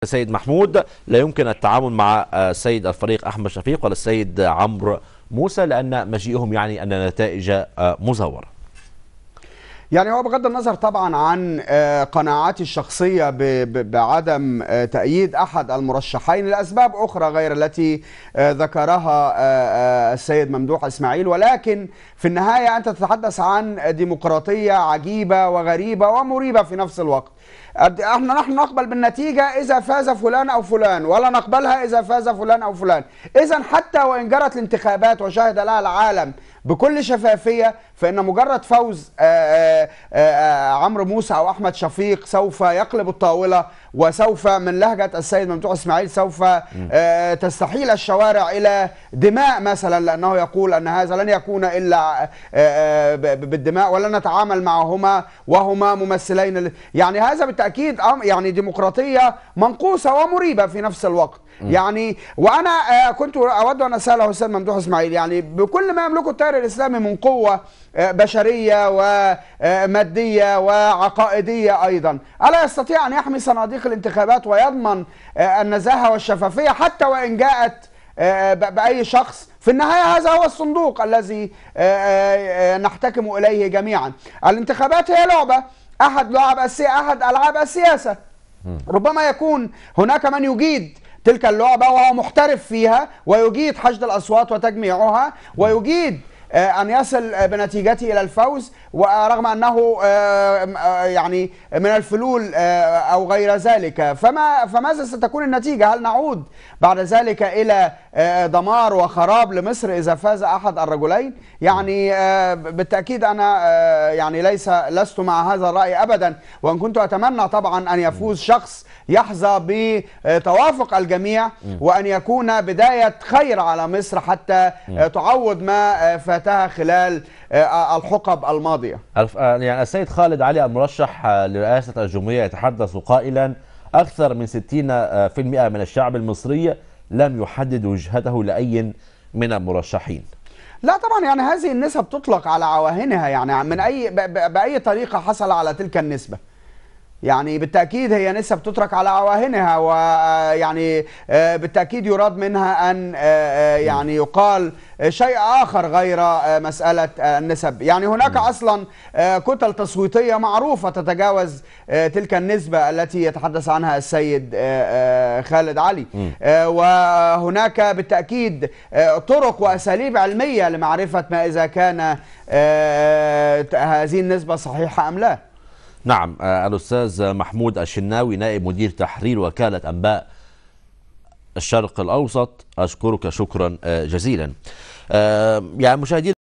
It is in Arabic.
سيد محمود، لا يمكن التعامل مع السيد الفريق أحمد شفيق ولا السيد عمرو موسى لأن مجيئهم يعني أن النتائج مزورة. يعني هو بغض النظر طبعا عن قناعاتي الشخصية بعدم تأييد أحد المرشحين لأسباب أخرى غير التي ذكرها السيد ممدوح إسماعيل، ولكن في النهاية أنت تتحدث عن ديمقراطية عجيبة وغريبة ومريبة في نفس الوقت. نحن نقبل بالنتيجة إذا فاز فلان أو فلان، ولا نقبلها إذا فاز فلان أو فلان. إذا حتى وإن جرت الانتخابات وشهد لها العالم بكل شفافية، فإن مجرد فوز عمرو موسى أو أحمد شفيق سوف يقلب الطاولة، وسوف من لهجة السيد ممدوح إسماعيل سوف تستحيل الشوارع إلى دماء مثلا، لأنه يقول أن هذا لن يكون إلا بالدماء ولن نتعامل معهما وهما ممثلين. يعني هذا بالتأكيد يعني ديمقراطية منقوصة ومريبة في نفس الوقت. يعني وأنا كنت أود أن أسأله السيد ممدوح إسماعيل، يعني بكل ما يملكه التيار الإسلامي من قوة بشرية ومادية وعقائدية أيضا، ألا يستطيع أن يحمي صناديق الانتخابات ويضمن النزاهة والشفافية حتى وإن جاءت بأي شخص؟ في النهاية هذا هو الصندوق الذي نحتكم إليه جميعا. الانتخابات هي لعبة، أحد ألعاب السياسة. ربما يكون هناك من يجيد تلك اللعبة وهو محترف فيها، ويجيد حشد الأصوات وتجميعها، ويجيد أن يصل بنتيجته إلى الفوز، ورغم أنه يعني من الفلول أو غير ذلك. فماذا ستكون النتيجة؟ هل نعود بعد ذلك إلى دمار وخراب لمصر إذا فاز أحد الرجلين؟ يعني بالتأكيد أنا يعني لست مع هذا الرأي أبدا، وإن كنت أتمنى طبعا أن يفوز شخص يحظى بتوافق الجميع، وأن يكون بداية خير على مصر حتى تعوض ما فاتها خلال الحقب الماضية. يعني السيد خالد علي المرشح لرئاسة الجمهورية يتحدث قائلا أكثر من 60% من الشعب المصري لم يحدد وجهته لأي من المرشحين. لا طبعا، يعني هذه النسب تطلق على عواهنها، يعني من بأي طريقة حصل على تلك النسبة. يعني بالتأكيد هي نسب تترك على عواهنها، ويعني بالتأكيد يراد منها أن يعني يقال شيء آخر غير مسألة النسب. يعني هناك أصلا كتل تصويتية معروفة تتجاوز تلك النسبة التي يتحدث عنها السيد خالد علي، وهناك بالتأكيد طرق وأساليب علمية لمعرفة ما إذا كان هذه النسبة صحيحة أم لا. نعم، الأستاذ محمود الشناوي نائب مدير تحرير وكالة أنباء الشرق الأوسط، أشكرك شكرا جزيلا. يعني مشاهدينا